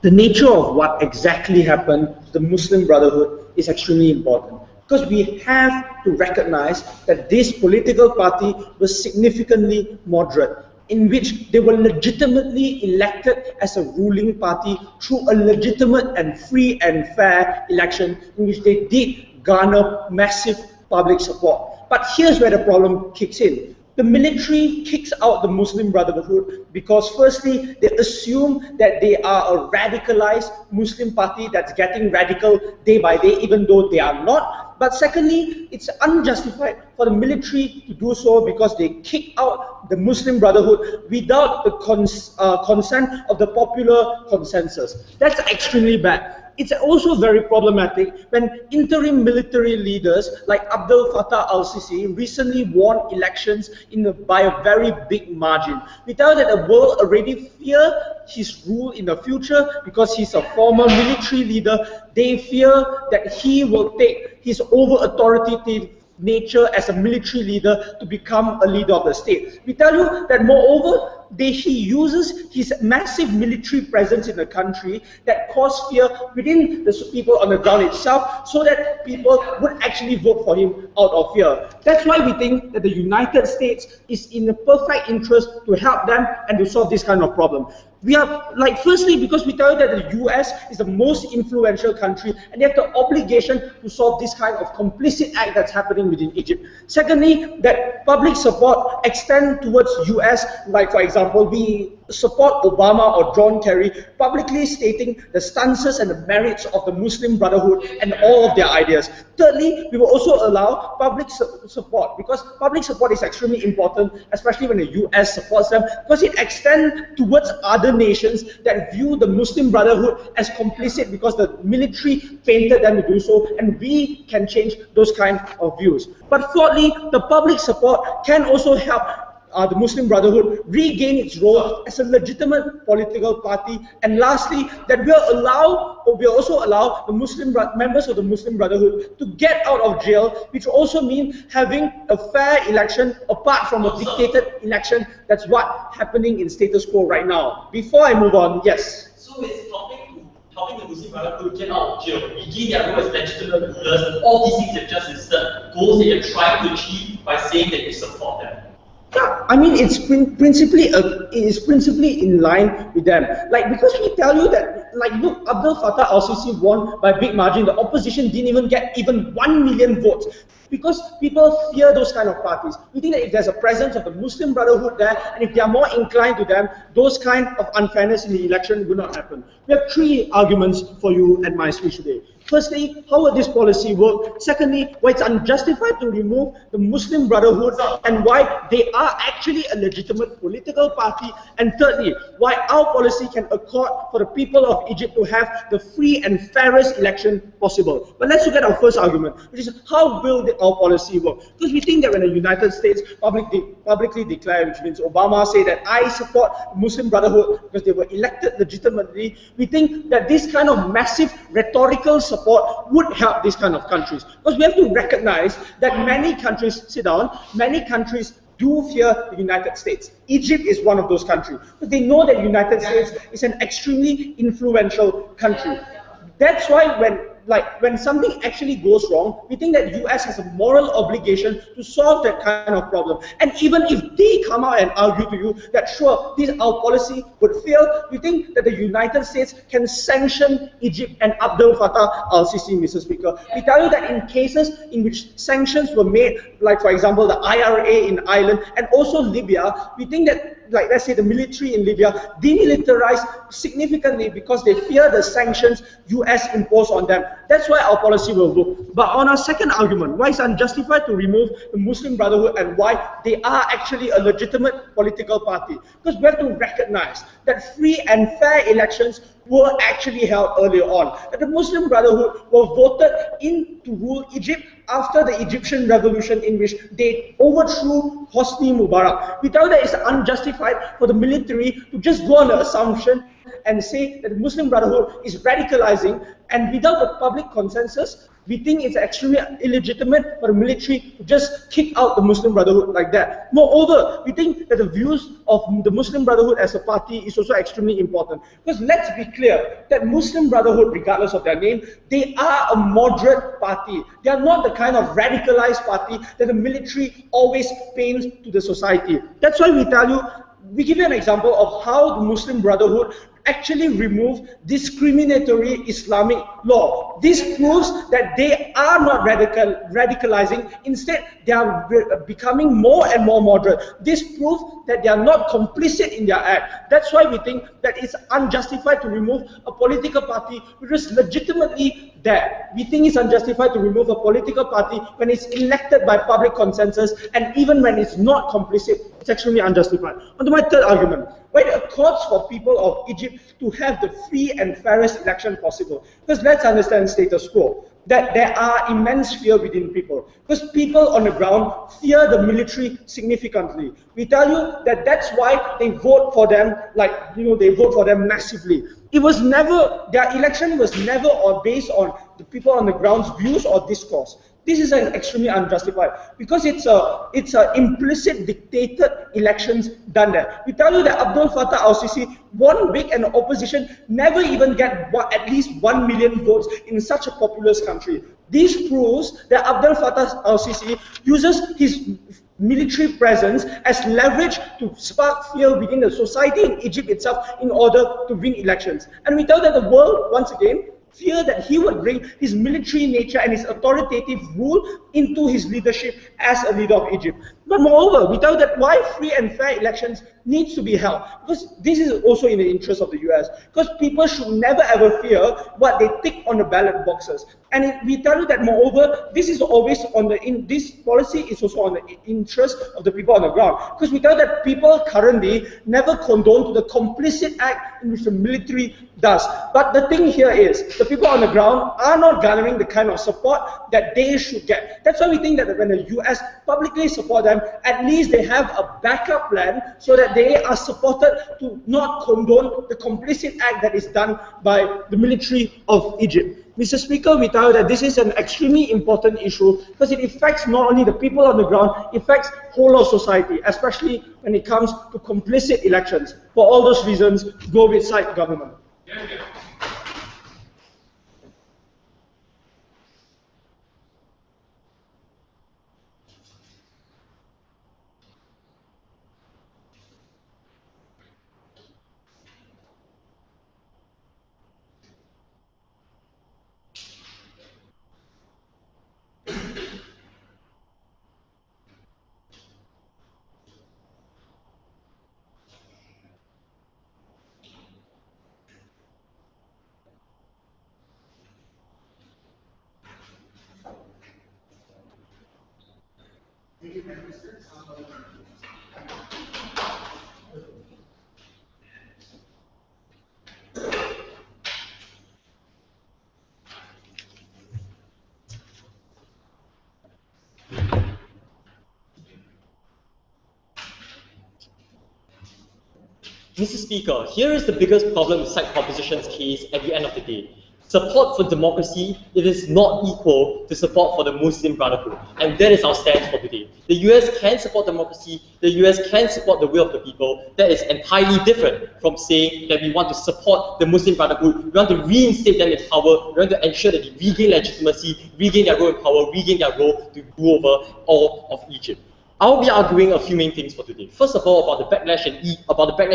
the nature of what exactly happened to the Muslim Brotherhood is extremely important, because we have to recognize that this political party was significantly moderate, in which they were legitimately elected as a ruling party through a legitimate and free and fair election, in which they did garner massive public support. But here's where the problem kicks in. The military kicks out the Muslim Brotherhood because firstly, they assume that they are a radicalized Muslim party that's getting radical day by day, even though they are not. But secondly, it's unjustified for the military to do so because they kick out the Muslim Brotherhood without the consent of the popular consensus. That's extremely bad. It's also very problematic when interim military leaders like Abdel Fattah al-Sisi recently won elections by a very big margin. We tell that the world already fear his rule in the future because he's a former military leader. They fear that he will take his over-authoritative nature as a military leader to become a leader of the state. We tell you that moreover, he uses his massive military presence in the country that cause fear within the people on the ground itself, so that people would actually vote for him out of fear. That's why we think that the United States is in the perfect interest to help them and to solve this kind of problem. We are, firstly, because we tell you that the US is the most influential country and they have the obligation to solve this kind of complicit act that's happening within Egypt. Secondly, that public support extend towards US, like for example, we support Obama or John Kerry publicly stating the stances and the merits of the Muslim Brotherhood and all of their ideas. Thirdly, we will also allow public support, because public support is extremely important, especially when the US supports them, because it extends towards other nations that view the Muslim Brotherhood as complicit because the military painted them to do so, and we can change those kind of views. But fourthly, the public support can also help the Muslim Brotherhood regain its role as a legitimate political party. And lastly, that we'll also allow the members of the Muslim Brotherhood to get out of jail, which also means having a fair election apart from a dictated election. That's what's happening in status quo right now. Before I move on, yes? So it's helping the Muslim Brotherhood to get out of jail, regain their role as legitimate rulers, all these things you've just listed, goals that you're trying to achieve by saying that you support them. Yeah, I mean, it's principally in line with them. Because we tell you that, look, Abdel Fattah al-Sisi won by a big margin. The opposition didn't even get 1 million votes. Because people fear those kind of parties. We think that if there's a presence of the Muslim Brotherhood there, and if they are more inclined to them, those kind of unfairness in the election will not happen. We have 3 arguments for you at my speech today. Firstly, how will this policy work? Secondly, why it's unjustified to remove the Muslim Brotherhood and why they are actually a legitimate political party. And thirdly, why our policy can accord for the people of Egypt to have the free and fairest election possible. But let's look at our first argument, which is how will our policy work? Because we think that when the United States publicly declared, which means Obama say that I support the Muslim Brotherhood because they were elected legitimately, we think that this kind of massive rhetorical support would help these kind of countries. Because we have to recognize that many countries, many countries do fear the United States. Egypt is one of those countries. Because they know that the United States is an extremely influential country. That's why when something actually goes wrong, we think that the US has a moral obligation to solve that kind of problem. And even if they come out and argue to you that sure, our policy would fail, we think that the United States can sanction Egypt and Abdel Fattah al-Sisi, Mr. Speaker. We tell you that in cases in which sanctions were made, like for example the IRA in Ireland and also Libya, we think that let's say the military in Libya demilitarized significantly because they fear the sanctions US impose on them. That's why our policy will work. But on our second argument, why it's unjustified to remove the Muslim Brotherhood and why they are actually a legitimate political party. Because we have to recognize that free and fair elections were actually held earlier on. That the Muslim Brotherhood were voted in to rule Egypt after the Egyptian revolution, in which they overthrew Hosni Mubarak. We tell that it's unjustified for the military to just go on the assumption and say that the Muslim Brotherhood is radicalizing, and without the public consensus, we think it's extremely illegitimate for the military to just kick out the Muslim Brotherhood like that. Moreover, we think that the views of the Muslim Brotherhood as a party is also extremely important. Because let's be clear, that Muslim Brotherhood, regardless of their name, they are a moderate party. They are not the kind of radicalized party that the military always paints to the society. That's why we tell you, we give you an example of how the Muslim Brotherhood actually remove discriminatory Islamic law. This proves that they are not radicalizing. Instead, they are becoming more and more moderate. This proves that they are not complicit in their act. That's why we think that it's unjustified to remove a political party which is legitimately there. We think it's unjustified to remove a political party when it's elected by public consensus, and even when it's not complicit, it's extremely unjustified. On to my third argument, where it accords for people of Egypt to have the free and fairest election possible. Because let's understand status quo, that there are immense fear within people. Because people on the ground fear the military significantly. We tell you that that's why they vote for them, they vote for them massively. It was never, their election was never based on the people on the ground's views or discourse. This is extremely unjustified because it's a implicit dictated elections done there. We tell you that Abdel Fattah al-Sisi, one week and the opposition never even get at least 1 million votes in such a populous country. This proves that Abdel Fattah al-Sisi uses his military presence as leverage to spark fear within the society in Egypt itself in order to win elections. And we tell that the world, once again, fear that he would bring his military nature and his authoritative rule into his leadership as a leader of Egypt. But moreover, we tell that why free and fair elections needs to be held, because this is also in the interest of the US, because people should never ever fear what they tick on the ballot boxes. And we tell you that moreover, this is always on this policy is also on the interest of the people on the ground, because we tell that people currently never condone to the complicit act in which the military does. But the thing here is, the people on the ground are not garnering the kind of support that they should get. That's why we think that when the US publicly support them, at least they have a backup plan so that they are supported to not condone the complicit act that is done by the military of Egypt. Mr. Speaker, we tell you that this is an extremely important issue because it affects not only the people on the ground, it affects whole of society, especially when it comes to complicit elections. For all those reasons, go with side government. Mr. Speaker, here is the biggest problem with side proposition's case at the end of the day. Support for democracy, it is not equal to support for the Muslim Brotherhood. And that is our stance for today. The US can support democracy, the US can support the will of the people. That is entirely different from saying that we want to support the Muslim Brotherhood, we want to reinstate them in power, we want to ensure that they regain legitimacy, regain their role in power, regain their role to rule over all of Egypt. I'll be arguing a few main things for today. First of all, about the backlash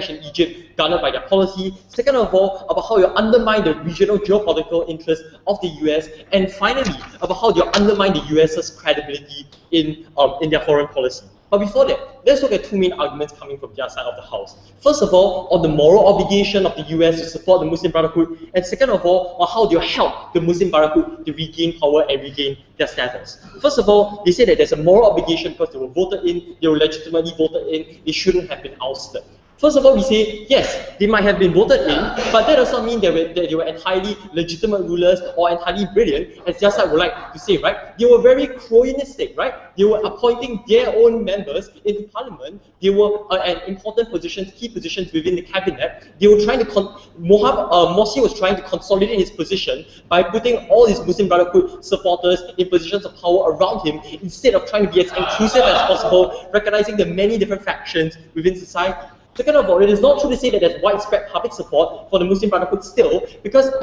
in Egypt garnered by their policy. Second of all, about how you undermine the regional geopolitical interests of the US. And finally, about how you undermine the US's credibility in their foreign policy. But before that, let's look at two main arguments coming from their side of the House. First of all, on the moral obligation of the US to support the Muslim Brotherhood, and second of all, on how they help the Muslim Brotherhood to regain power and regain their status. First of all, they say that there's a moral obligation because they were voted in, they were legitimately voted in, they shouldn't have been ousted. First of all, we say, yes, they might have been voted in, but that does not mean that they were entirely legitimate rulers or entirely brilliant, as their side would like to say, right? They were very cronyistic, right? They were appointing their own members into parliament. They were at important positions, key positions within the cabinet. They were trying to, Morsi was trying to consolidate his position by putting all his Muslim Brotherhood supporters in positions of power around him, instead of trying to be as inclusive as possible, recognizing the many different factions within society. Second of all, it is not true to say that there's widespread public support for the Muslim Brotherhood still,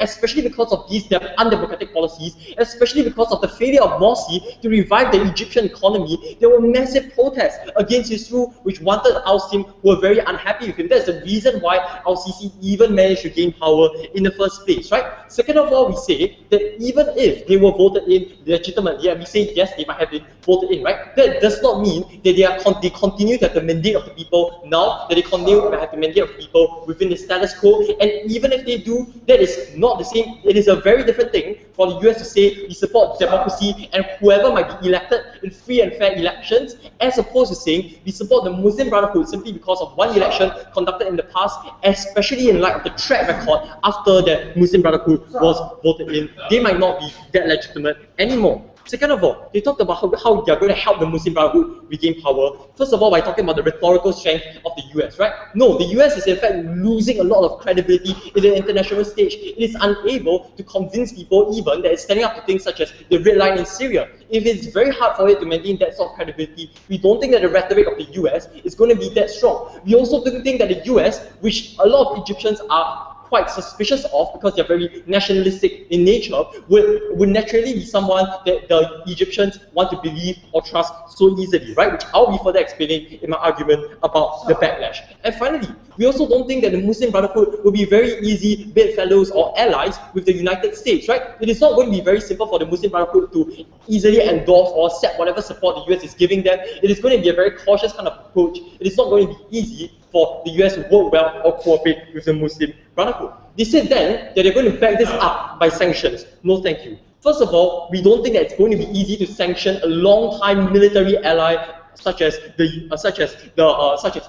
especially because of these undemocratic policies, especially because of the failure of Morsi to revive the Egyptian economy. There were massive protests against his rule, which wanted to oust him, who were very unhappy with him. That's the reason why Al-Sisi even managed to gain power in the first place, right? Second of all, we say that even if they were voted in legitimately, and we say yes, they might have been voted in, right? That does not mean that they continue to have the mandate of the people now, that they continue to have the mandate of people within the status quo. And even if they do, that is not the same. It is a very different thing for the US to say we support democracy and whoever might be elected in free and fair elections, as opposed to saying we support the Muslim Brotherhood simply because of one election conducted in the past, especially in light of the track record after the Muslim Brotherhood was voted in. They might not be that legitimate anymore. Second of all, they talked about how they are going to help the Muslim Brotherhood regain power. First of all, by talking about the rhetorical strength of the US, right? No, the US is in fact losing a lot of credibility in the international stage. It is unable to convince people even that it's standing up to things such as the red line in Syria. If it's very hard for it to maintain that sort of credibility, we don't think that the rhetoric of the US is going to be that strong. We also don't think that the US, which a lot of Egyptians are quite suspicious of because they're very nationalistic in nature, would naturally be someone that the Egyptians want to believe or trust so easily, right? Which I'll be further explaining in my argument about the backlash. And finally, we also don't think that the Muslim Brotherhood will be very easy bedfellows or allies with the United States, right? It is not going to be very simple for the Muslim Brotherhood to easily endorse or accept whatever support the US is giving them. It is going to be a very cautious kind of approach. It is not going to be easy for the US to work well or cooperate with the Muslim Brotherhood. They said then that they're going to back this up by sanctions. No, thank you. First of all, we don't think that it's going to be easy to sanction a long-time military ally such as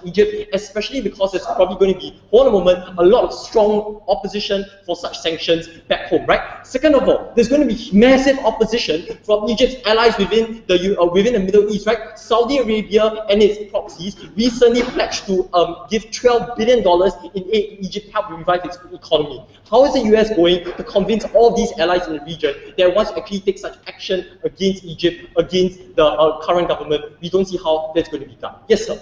Egypt, especially because there's probably going to be, for the moment, a lot of strong opposition for such sanctions back home, right? Second of all, there's going to be massive opposition from Egypt's allies within the Middle East, right? Saudi Arabia and its proxies recently pledged to give $12 billion in aid to Egypt to help revive its economy. How is the US going to convince all these allies in the region that wants to actually take such action against Egypt, against the current government? We don't see how that's going to be done. Yes, sir.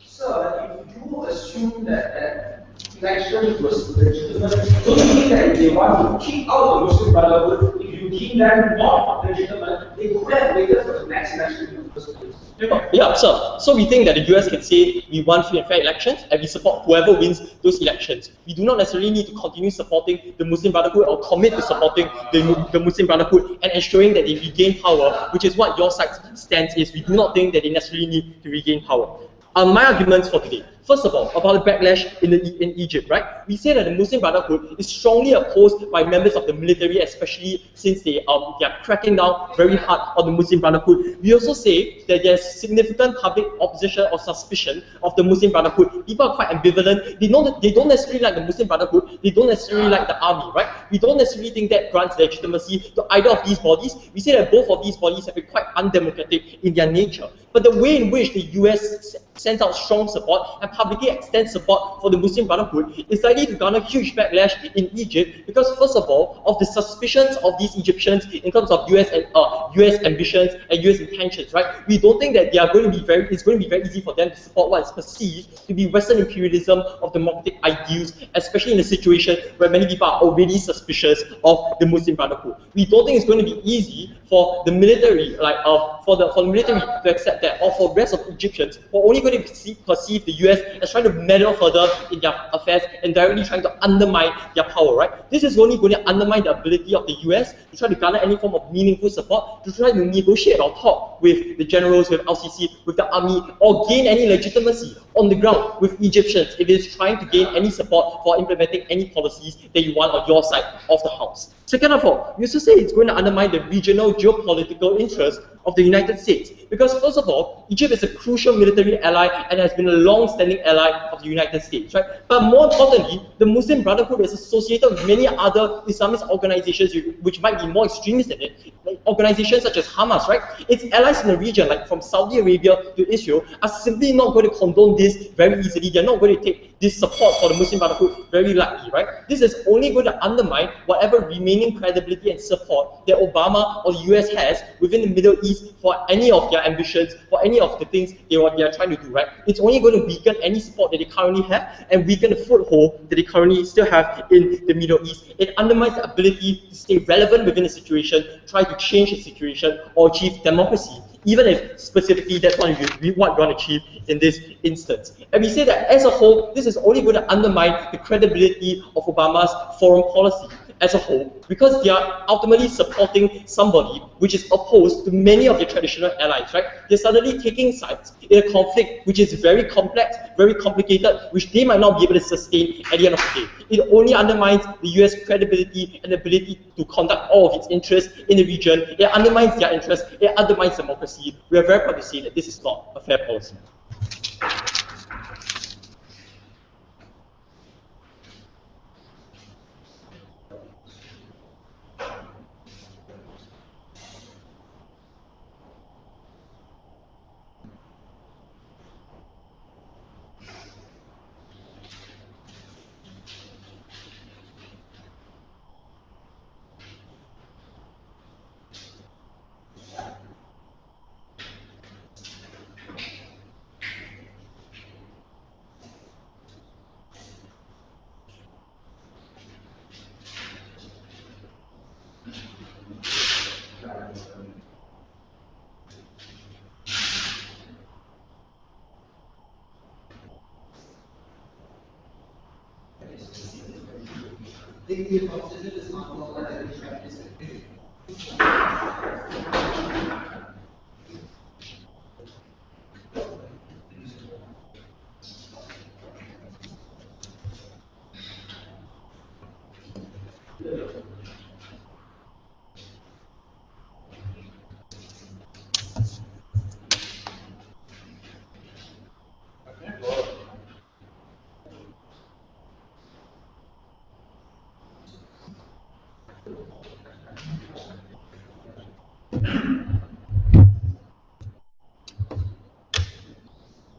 Sir, if you assume that election was legitimate, don't you think that if they want to kick out the Muslim Brotherhood, if you deem them not legitimate, they could have waited for the next election in the first place? Yeah, so we think that the US can say we want free and fair elections and we support whoever wins those elections. We do not necessarily need to continue supporting the Muslim Brotherhood or commit to supporting the Muslim Brotherhood and ensuring that they regain power, which is what your side's stance is. We do not think that they necessarily need to regain power. My arguments for today. First of all, about the backlash in Egypt, right? We say that the Muslim Brotherhood is strongly opposed by members of the military, especially since they are cracking down very hard on the Muslim Brotherhood. We also say that there's significant public opposition or suspicion of the Muslim Brotherhood. People are quite ambivalent. They don't necessarily like the Muslim Brotherhood. They don't necessarily like the army, right? We don't necessarily think that grants legitimacy to either of these bodies. We say that both of these bodies have been quite undemocratic in their nature. But the way in which the US sends out strong support and publicly extends support for the Muslim Brotherhood is likely to garner huge backlash in Egypt because, first of all, of the suspicions of these Egyptians in terms of US ambitions and US intentions, right? We don't think that it's going to be very easy for them to support what is perceived to be Western imperialism of democratic ideals, especially in a situation where many people are already suspicious of the Muslim Brotherhood. We don't think it's going to be easy for the military, for the military to accept that, or for the rest of Egyptians who are only going to perceive the US as trying to meddle further in their affairs and directly trying to undermine their power, right? This is only going to undermine the ability of the US to try to garner any form of meaningful support, to try to negotiate or talk with the generals, with Al-Sisi, with the army, or gain any legitimacy on the ground with Egyptians if it is trying to gain any support for implementing any policies that you want on your side of the house. Second of all, we also say it's going to undermine the regional geopolitical interests of the United States. Because first of all, Egypt is a crucial military ally and has been a long-standing ally of the United States, right? But more importantly, the Muslim Brotherhood is associated with many other Islamist organizations which might be more extremist than it, like organizations such as Hamas, right? Its allies in the region, like from Saudi Arabia to Israel, are simply not going to condone this very easily. They're not going to take this support for the Muslim Brotherhood very lightly, right? This is only going to undermine whatever remaining credibility and support that Obama or the US has within the Middle East for any of their ambitions, for any of the things they are trying to do, right? It's only going to weaken any support that they currently have and weaken the foothold that they currently still have in the Middle East. It undermines the ability to stay relevant within the situation, try to change the situation, or achieve democracy, even if specifically that's what you want to achieve in this instance. And we say that as a whole, this is only going to undermine the credibility of Obama's foreign policy as a whole, because they are ultimately supporting somebody which is opposed to many of their traditional allies, right? They're suddenly taking sides in a conflict which is very complex, very complicated, which they might not be able to sustain at the end of the day. It only undermines the US credibility and ability to conduct all of its interests in the region. It undermines their interests, it undermines democracy. We are very proud to say that this is not a fair policy.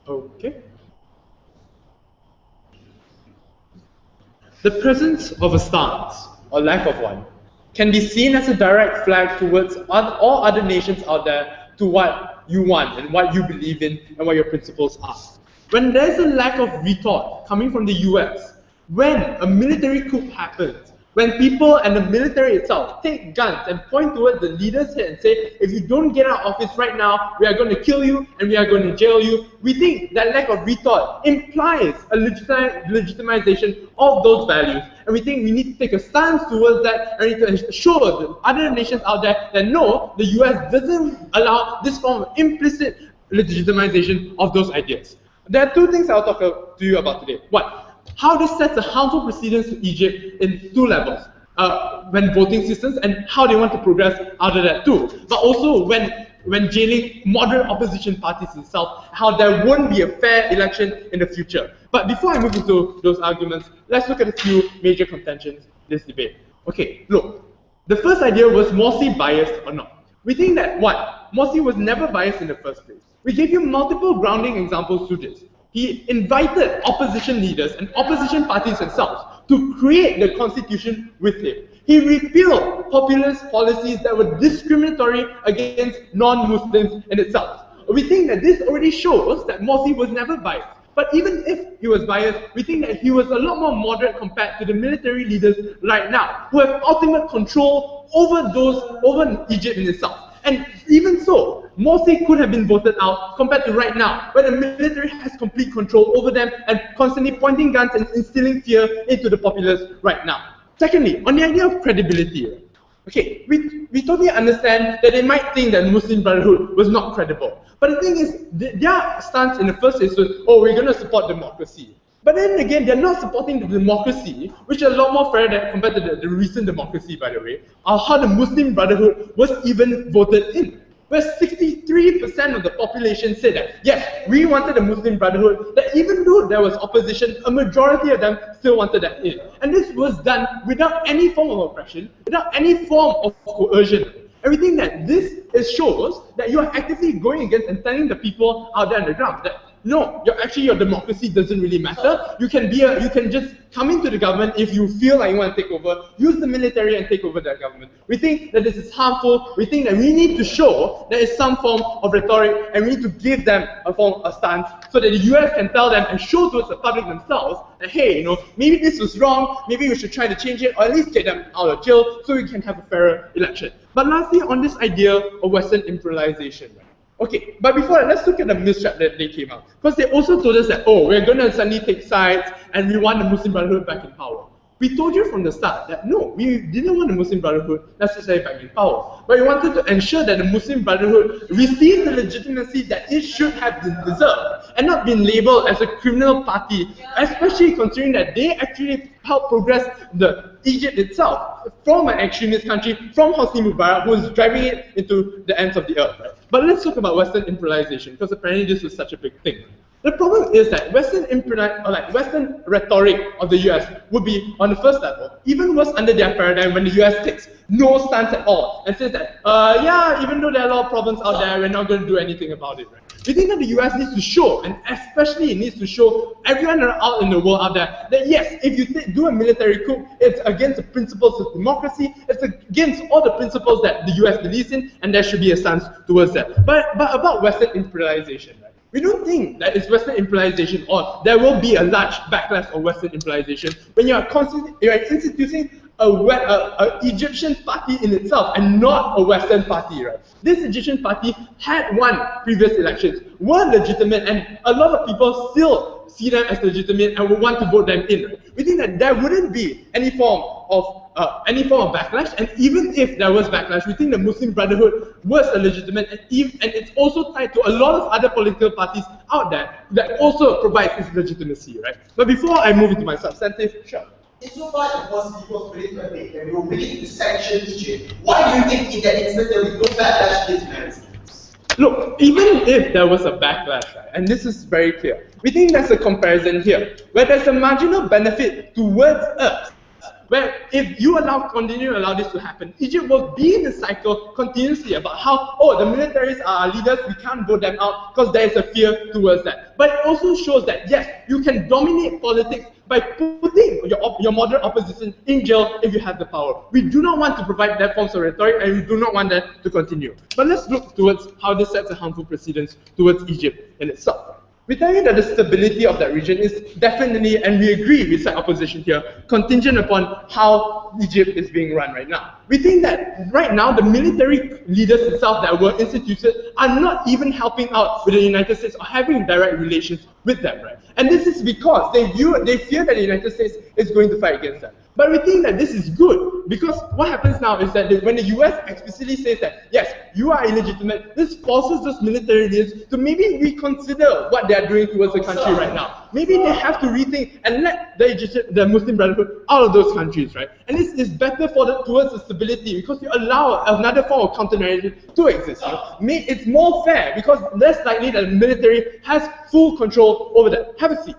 Okay. The presence of a stance, or lack of one, can be seen as a direct flag towards all other nations out there to what you want and what you believe in and what your principles are. When there's a lack of retort coming from the US, when a military coup happens, when people and the military itself take guns and point towards the leader's head and say, if you don't get out of office right now, we are going to kill you and we are going to jail you, we think that lack of retort implies a legitimization of those values. And we think we need to take a stance towards that and we need to show the other nations out there that no, the US doesn't allow this form of implicit legitimization of those ideas. There are two things I'll talk to you about today. One, how this sets a harmful precedence to Egypt in two levels, when voting systems and how they want to progress out of that too. But also when jailing moderate opposition parties itself, how there won't be a fair election in the future. But before I move into those arguments, let's look at a few major contentions in this debate. Okay, look, the first idea was Morsi biased or not. We think that, one, Morsi was never biased in the first place. We gave you multiple grounding examples to this. He invited opposition leaders and opposition parties themselves to create the constitution with him. He repealed populist policies that were discriminatory against non-Muslims in itself. We think that this already shows that Morsi was never biased. But even if he was biased, we think that he was a lot more moderate compared to the military leaders right now, who have ultimate control over Egypt in itself. And even so, Morsi could have been voted out compared to right now, where the military has complete control over them and constantly pointing guns and instilling fear into the populace right now. Secondly, on the idea of credibility, okay, we totally understand that they might think that Muslim Brotherhood was not credible. But the thing is, their stance in the first place was, oh, we're going to support democracy. But then again, they're not supporting the democracy, which is a lot more fair than compared to the recent democracy, by the way, or how the Muslim Brotherhood was even voted in. where 63% of the population said that, yes, we wanted a Muslim Brotherhood, that even though there was opposition, a majority of them still wanted that in. And this was done without any form of oppression, without any form of coercion. And we think that this shows that you are actively going against and telling the people out there on the ground that no, your democracy doesn't really matter. You can just come into the government if you feel like you want to take over, use the military and take over that government. We think that this is harmful. We think that we need to show there is some form of rhetoric, and we need to give them a stance so that the US can tell them and show towards the public themselves that, hey, maybe this was wrong, maybe we should try to change it, or at least get them out of jail so we can have a fairer election. But lastly, on this idea of Western imperialization, right? Okay, but before that, let's look at the mistrap that they came out. Because they also told us that, oh, we're going to suddenly take sides and we want the Muslim Brotherhood back in power. We told you from the start that no, we didn't want the Muslim Brotherhood necessarily back in power. But we wanted to ensure that the Muslim Brotherhood received the legitimacy that it should have deserved and not been labeled as a criminal party, especially considering that they actually helped progress Egypt itself from an extremist country, from Hosni Mubarak, who was driving it into the ends of the earth. Right? But let's talk about Western imperialization, because apparently this was such a big thing. The problem is that Western rhetoric of the US would be, on the first level, even worse under their paradigm when the US takes no stance at all and says that, yeah, even though there are a lot of problems out there, we're not going to do anything about it. Right? We think that the US needs to show, and especially it needs to show everyone out in the world out there, that yes, if you do a military coup, it's against the principles of democracy, it's against all the principles that the US believes in, and there should be a stance towards that. But about Western imperialization, right? We don't think that it's Western imperialization or there will be a large backlash of Western imperialization when you are instituting an Egyptian party in itself and not a Western party, right? This Egyptian party had won previous elections, were legitimate, and a lot of people still see them as legitimate and will want to vote them in. Right? We think that there wouldn't be any form of backlash, and even if there was backlash, we think the Muslim Brotherhood was a legitimate, and it's also tied to a lot of other political parties out there that also provides this legitimacy, right? But before I move into my substantive, sure. Insofar as it was people's political debate and we were willing to sanction Egypt, why do you think in that instance there will be no backlash against Americans? Look, even if there was a backlash, right, and this is very clear, we think there's a comparison here, where there's a marginal benefit towards us, where if you continue to allow this to happen, Egypt will be in the cycle continuously about how, oh, the militaries are our leaders, we can't vote them out because there is a fear towards that. But it also shows that, yes, you can dominate politics by putting your moderate opposition in jail if you have the power. We do not want to provide that forms of rhetoric, and we do not want that to continue. But let's look towards how this sets a harmful precedence towards Egypt in itself. We tell you that the stability of that region is definitely, and we agree with side opposition here, contingent upon how Egypt is being run right now. We think that right now the military leaders itself that were instituted are not even helping out with the United States or having direct relations with them, right? And this is because they fear that the United States is going to fight against them. But we think that this is good, because what happens now is that when the US explicitly says that, yes, you are illegitimate, this forces those military leaders to maybe reconsider what they are doing towards the country right now. Maybe they have to rethink and let the Muslim Brotherhood out of those countries, right? And this is better towards the stability, because you allow another form of counter-narrative to exist. It's more fair, because less likely that the military has full control over that. Have a seat.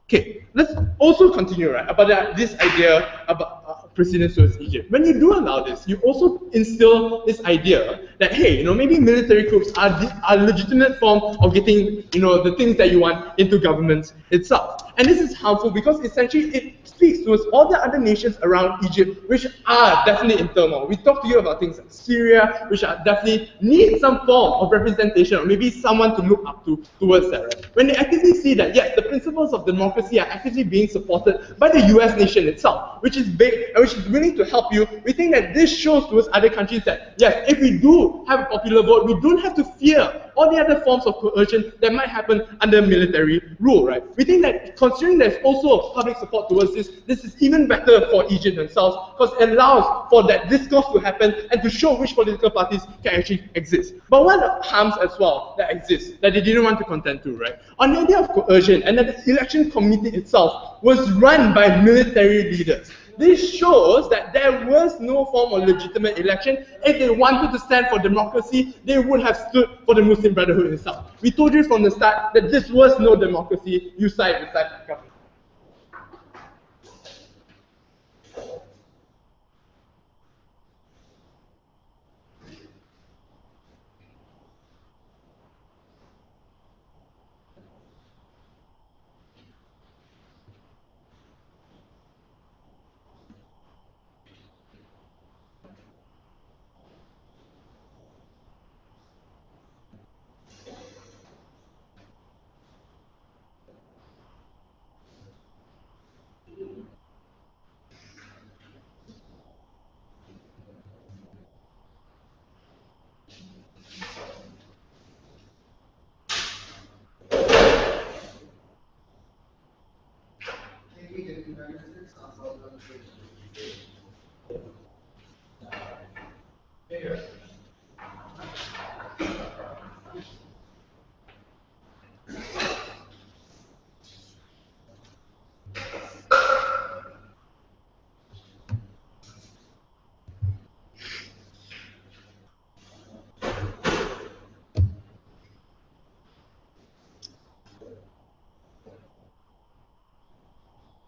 Okay, let's also continue, right, about this idea about precedence towards Egypt. When you do allow this, you also instill this idea that, hey, maybe military coups are a legitimate form of getting, the things that you want into governments itself. And this is harmful because essentially it speaks towards all the other nations around Egypt, which are definitely in turmoil. We talked to you about things like Syria, which are definitely need some form of representation, or maybe someone to look up to towards that, right? When they actively see that, yes, the principles of democracy are actively being supported by the US nation itself, which is big and which is willing to help you, we think that this shows towards other countries that, yes, if we do have a popular vote, we don't have to fear all the other forms of coercion that might happen under military rule, right? We think that considering there's also public support towards this is even better for Egypt themselves, because it allows for that discourse to happen and to show which political parties can actually exist. But one of the harms as well that exists, that they didn't want to contend to, right? On the idea of coercion, and that the election committee itself was run by military leaders. This shows that there was no form of legitimate election. If they wanted to stand for democracy, they would have stood for the Muslim Brotherhood itself. We told you from the start that this was no democracy. You side with that government.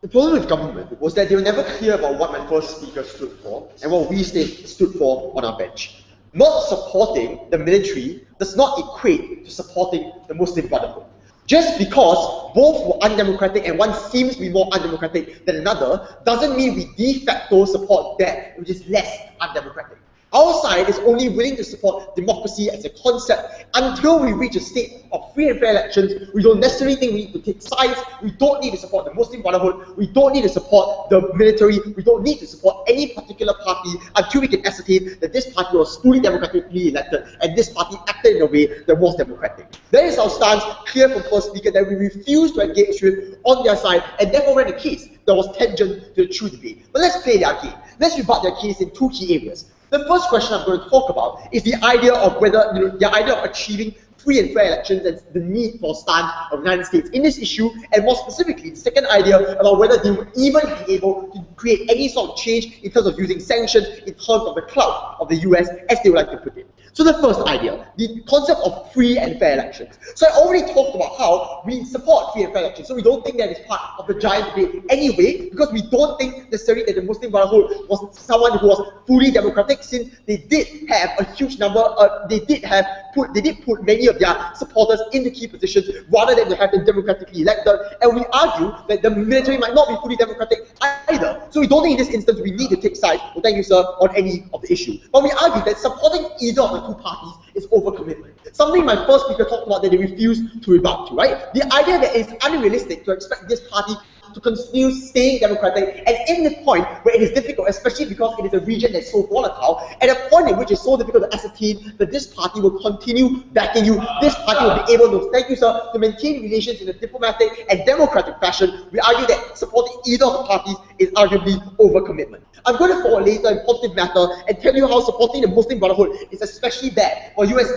The problem with government was that they were never clear about what my first speaker stood for and what we stood for on our bench. Not supporting the military does not equate to supporting the Muslim Brotherhood. Just because both were undemocratic and one seems to be more undemocratic than another doesn't mean we de facto support that which is less undemocratic. Our side is only willing to support democracy as a concept until we reach a state of free and fair elections. We don't necessarily think we need to take sides. We don't need to support the Muslim Brotherhood. We don't need to support the military. We don't need to support any particular party until we can ascertain that this party was fully democratically elected and this party acted in a way that was democratic. That is our stance, clear from first speaker, that we refuse to engage with on their side, and therefore ran a case that was tangent to the true debate. But let's play their game. Let's rebut their case in two key areas. The first question I'm going to talk about is the idea of whether, the idea of achieving free and fair elections and the need for a stand of the United States in this issue, and more specifically, the second idea about whether they would even be able to create any sort of change in terms of using sanctions in terms of the clout of the US, as they would like to put it. So the first idea, the concept of free and fair elections. So I already talked about how we support free and fair elections, so we don't think that is part of the giant debate anyway, because we don't think necessarily that the Muslim Brotherhood was someone who was fully democratic, since they did have a huge number, they did put many of their supporters in the key positions rather than to have them democratically elected, and we argue that the military might not be fully democratic either. So we don't think in this instance we need to take sides, well, thank you sir, on any of the issue. But we argue that supporting either of the two parties is overcommitment. Something my first speaker talked about that they refused to rebut to, right? The idea that it's unrealistic to expect this party to continue staying democratic, and in the point where it is difficult, especially because it is a region that's so volatile, at a point in which it's so difficult to ascertain that this party will continue backing you, this party will be able to, thank you sir, to maintain relations in a diplomatic and democratic fashion. We argue that supporting either of the parties is arguably overcommitment. I'm going to follow later in positive matter and tell you how supporting the Muslim Brotherhood is especially bad for US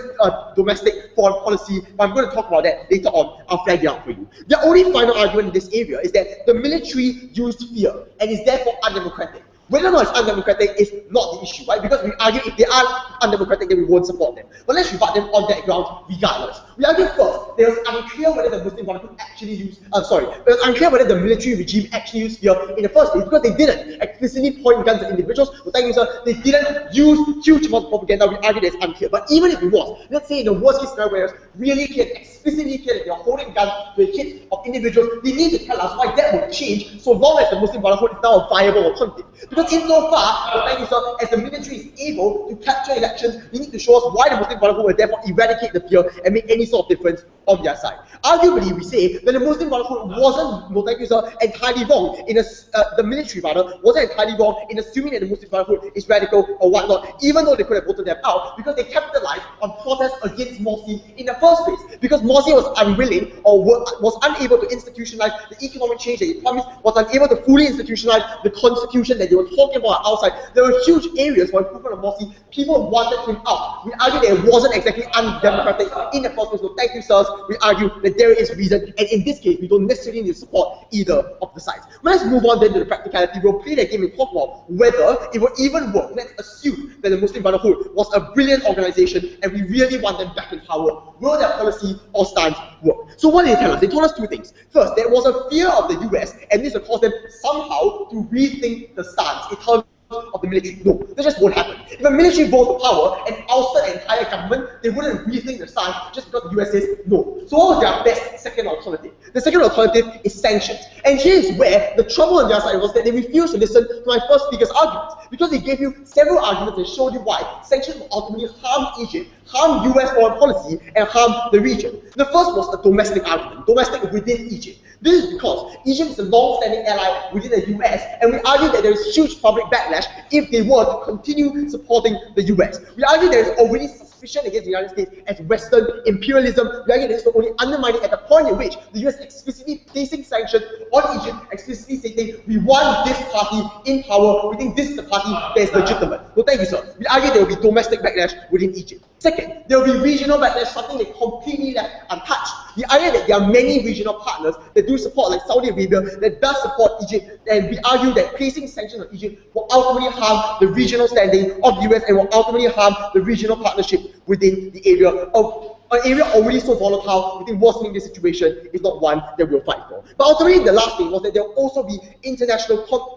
domestic foreign policy, but I'm going to talk about that later on. I'll flag it out for you. The only final argument in this area is that the military used fear and is therefore undemocratic. Whether or not it's undemocratic is not the issue, right? Because we argue if they are undemocratic, then we won't support them. But let's rebut them on that ground regardless. We argue first, it was unclear whether the Muslim Brotherhood actually used, it was unclear whether the military regime actually used fear in the first place, because they didn't explicitly point guns at individuals. Well, thank you sir, they didn't use huge amounts of propaganda. We argue that it's unclear. But even if it was, let's say in the worst case scenario where it's really clear, explicitly clear that they're holding guns to the kids of individuals, they need to tell us why that would change so long as the Muslim Brotherhood is now a viable alternative. Because insofar, thank you sir, as the military is able to capture elections, you need to show us why the Muslim Brotherhood will therefore eradicate the fear and make any sort of difference on their side. Arguably, we say that the Muslim Brotherhood wasn't, thank you sir, entirely wrong in the military rather wasn't entirely wrong in assuming that the Muslim Brotherhood is radical or whatnot, even though they could have voted them out, because they capitalized on protests against Morsi in the first place. Because Morsi was unwilling or was unable to institutionalize the economic change that he promised, was unable to fully institutionalize the constitution that they were talking about outside. There were huge areas for improvement of Morsi. People wanted him out. We argue that it wasn't exactly undemocratic in the first place. So thank you, sirs. We argue that there is reason, and in this case, we don't necessarily need to support either of the sides. Let's move on then to the practicality. We'll play that game and talk about whether it will even work. Let's assume that the Muslim Brotherhood was a brilliant organization and we really want them back in power. Will their policy or stance work? So what did they tell us? They told us two things. First, there was a fear of the US, and this will cause them somehow to rethink the stance in terms of the military. No, that just won't happen. If the military rose to power and ousted the entire government, they wouldn't rethink the stance just because the US says no. So what was their best second alternative? The second alternative is sanctions. And here's where the trouble on their side was that they refused to listen to my first speaker's arguments, because they gave you several arguments and showed you why sanctions will ultimately harm Egypt, harm US foreign policy, and harm the region. The first was a domestic argument, domestic within Egypt. This is because Egypt is a long-standing ally within the US, and we argue that there is huge public backlash if they were to continue supporting the US. We argue there is already suspicion against the United States as Western imperialism. We argue that this will only undermine it at the point in which the US explicitly placing sanctions on Egypt, explicitly stating we want this party in power, we think this is the party that is legitimate. So thank you, sir. We argue there will be domestic backlash within Egypt. Second, there will be regional backlash, something they completely left untouched. The idea that there are many regional partners that do support, like Saudi Arabia, that does support Egypt, and we argue that placing sanctions on Egypt will ultimately harm the regional standing of the US and will ultimately harm the regional partnership within the area of an area already so volatile. We think worsening the situation is not one that we'll fight for. But ultimately, the last thing was that there will also be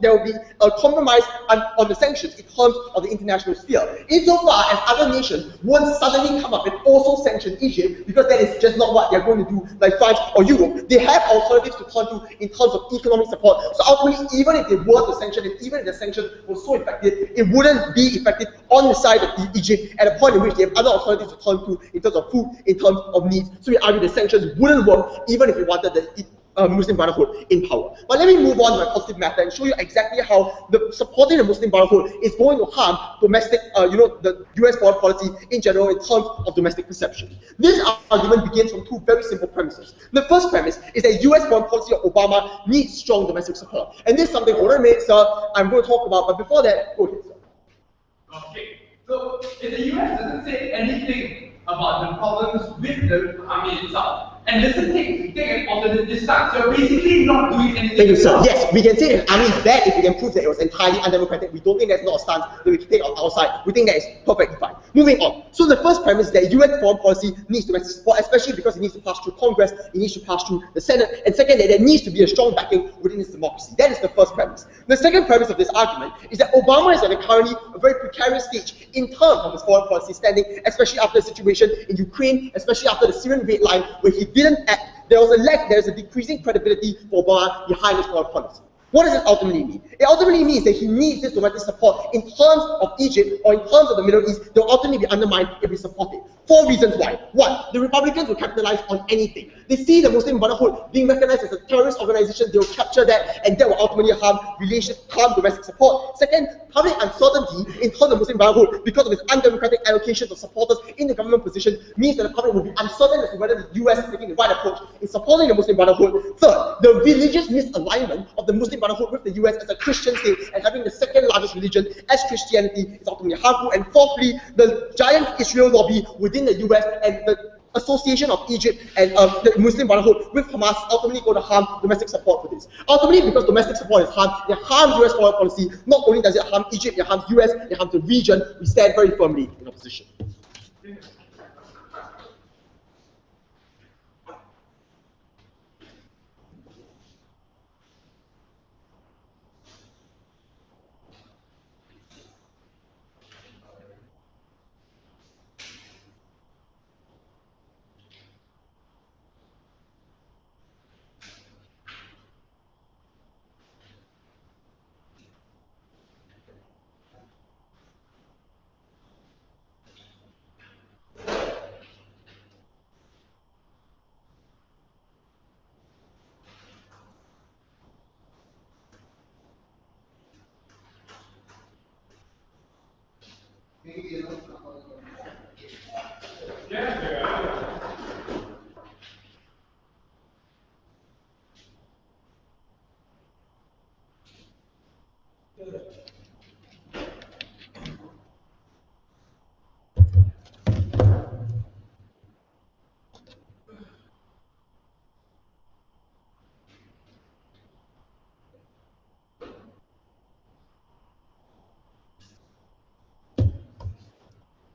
there will be a compromise on the sanctions in terms of the international sphere. Insofar as other nations won't suddenly come up and also sanction Egypt, because that is just not what they're going to do, like France or Europe. They have alternatives to turn to in terms of economic support. So ultimately, even if they were to sanction it, even if the sanctions were so effective, it wouldn't be effective on the side of Egypt at a point in which they have other alternatives to turn to in terms of food, in terms of needs. So we argue the sanctions wouldn't work even if we wanted the Muslim Brotherhood in power. But let me move on to a positive matter and show you exactly how supporting the Muslim Brotherhood is going to harm domestic, the US foreign policy in general in terms of domestic perception. This argument begins from two very simple premises. The first premise is that US foreign policy of Obama needs strong domestic support. And this is something, hold on a minute, sir, I'm going to talk about, but before that, go ahead, sir. Okay, so if the US doesn't say anything about the problems with the army itself, and doesn't take an alternative stance, you're basically not doing anything. Thank you, sir. Yes, we can say that army is bad if we can prove that it was entirely undemocratic. We don't think that's not a stance that we can take on our side. We think that is perfectly fine. Moving on. So the first premise is that US foreign policy needs domestic support, especially because it needs to pass through Congress, it needs to pass through the Senate, and second, that there needs to be a strong backing within its democracy. That is the first premise. The second premise of this argument is that Obama is at currently a very precarious stage in terms of his foreign policy standing, especially after the situation in Ukraine, especially after the Syrian red line, where he didn't act. There is a decreasing credibility for Obama behind his foreign policy. What does it ultimately mean? It ultimately means that he needs this domestic support in terms of Egypt or in terms of the Middle East. They'll ultimately be undermined if we support it. 4 reasons why. One, the Republicans will capitalize on anything. They see the Muslim Brotherhood being recognized as a terrorist organization, they'll capture that, and that will ultimately harm domestic support. Second, public uncertainty in terms of Muslim Brotherhood because of its undemocratic allocations of supporters in the government position means that the public will be uncertain as to whether the US is taking the right approach in supporting the Muslim Brotherhood. Third, the religious misalignment of the Muslim Brotherhood with the US as a Christian state and having the second largest religion as Christianity is ultimately harmful. And fourthly, the giant Israel lobby within the US and the association of Egypt and the Muslim Brotherhood with Hamas ultimately going to harm domestic support for this. Ultimately, because domestic support is harmed, it harms US foreign policy. Not only does it harm Egypt, it harms US, it harms the region. We stand very firmly in opposition.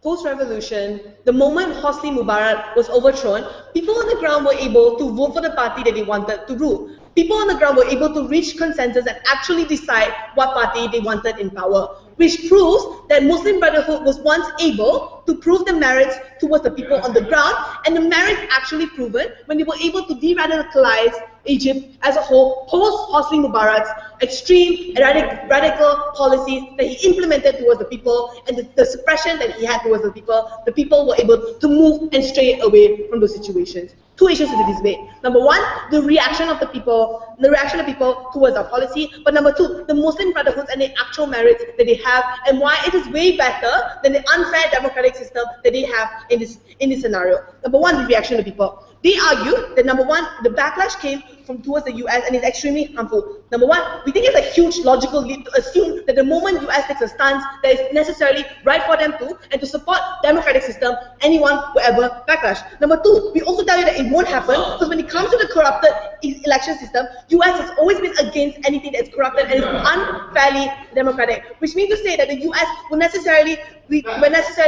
post-revolution, the moment Hosni Mubarak was overthrown, people on the ground were able to vote for the party that they wanted to rule. People on the ground were able to reach consensus and actually decide what party they wanted in power, which proves that Muslim Brotherhood was once able to prove the merits towards the people on the ground, and the merits actually proven when they were able to de-radicalize Egypt as a whole post-Hosni Mubarak's extreme and radical policies that he implemented towards the people and the suppression that he had towards the people were able to move and stray away from those situations. Two issues to the debate. Number one, the reaction of the people towards our policy, but number two, the Muslim Brotherhoods and the actual merits that they have and why it is way better than the unfair democratic system that they have in this scenario. Number one, the reaction of the people. They argue that number one, the backlash came from towards the US and is extremely harmful. Number one, we think it's a huge logical leap to assume that the moment US takes a stance that is necessarily right for them to, and to support democratic system, anyone will ever backlash. Number two, we also tell you that it won't happen because when it comes to the corrupted election system, US has always been against anything that is corrupted and is unfairly democratic, which means to say that the US will necessarily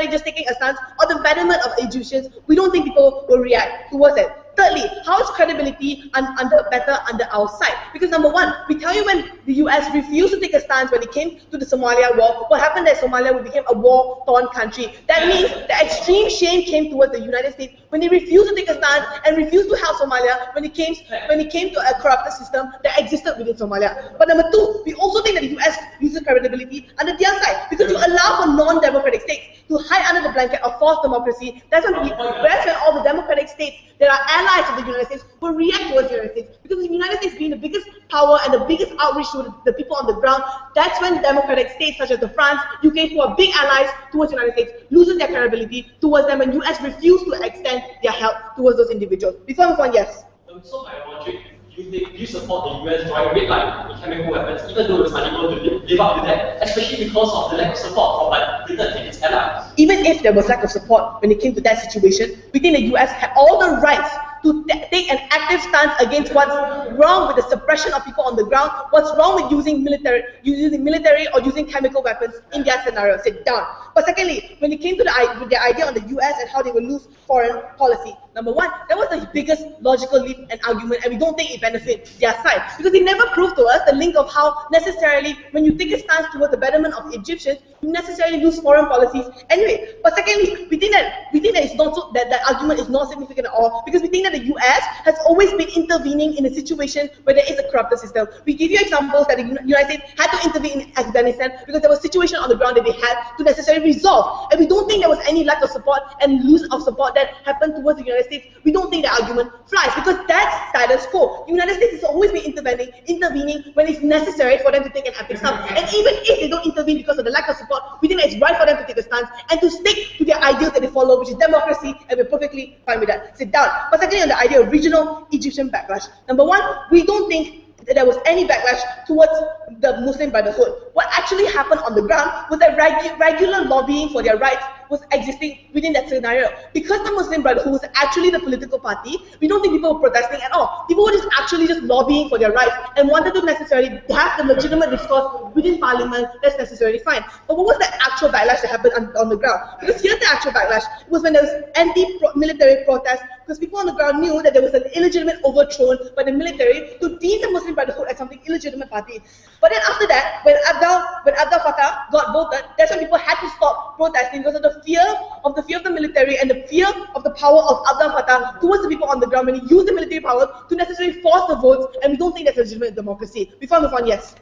just taking a stance on the betterment of Egyptians. We don't think people will react towards it. Thirdly, how is credibility better under our side? Because number one, we tell you when the US refused to take a stance when it came to the Somalia war, what happened is Somalia became a war-torn country. That means the extreme shame came towards the United States when they refused to take a stand and refused to help Somalia when it came to a corrupted system that existed within Somalia. But number two, we also think that the US uses credibility under their side because you allow for non-democratic states to hide under the blanket of false democracy. That's when all the democratic states that are allies of the United States will react towards the United States, because the United States being the biggest power and the biggest outreach to the people on the ground, that's when democratic states such as the France, UK, who are big allies towards the United States, loses their credibility towards them, and US refuse to extend their help towards those individuals. Before we move on, yes. So by logic, you support the US drawing red line in chemical weapons, even though it's unable to live up to that, especially because of the lack of support from like Britain and its allies. Even if there was lack of support when it came to that situation, we think the US had all the rights to take an active stance against what's wrong with the suppression of people on the ground, what's wrong with using military or using chemical weapons in their scenario. Sit down. But secondly, when it came to the idea on the US and how they will lose foreign policy, number one, that was the biggest logical leap and argument, and we don't think it benefits their side, because they never proved to us the link of how necessarily when you take a stance towards the betterment of Egyptians, you necessarily lose foreign policies anyway. But secondly, we think that it's not so, that argument is not significant at all, because we think that the US has always been intervening in a situation where there is a corrupted system. We give you examples that the United States had to intervene in Afghanistan because there was a situation on the ground that they had to necessarily resolve, and we don't think there was any lack of support and lose of support that happened towards the United States. We don't think the argument flies, because that's status quo. The United States has always been intervening when it's necessary for them to take an active stance, and even if they don't intervene because of the lack of support, we think that it's right for them to take a stance and to stick to their ideals that they follow, which is democracy, and we're perfectly fine with that. Sit down. But secondly, on the idea of regional Egyptian backlash, number one, we don't think that there was any backlash towards the Muslim Brotherhood. What actually happened on the ground was that regular lobbying for their rights was existing within that scenario. Because the Muslim Brotherhood was actually the political party, we don't think people were protesting at all. People were just actually lobbying for their rights and wanted to necessarily have the legitimate discourse within parliament that's necessarily fine. But what was the actual backlash that happened on the ground? Because here's the actual backlash. It was when there was anti-military protests, because people on the ground knew that there was an illegitimate overthrow by the military to deem the Muslim Brotherhood as something illegitimate party. But then after that, when Abdel Fattah got voted, that's when people had to stop protesting because of the fear of the military and the fear of the power of Abdel Fattah towards the people on the ground when he used the military power to necessarily force the votes, and we don't think that's a legitimate democracy. Before I move on, yes.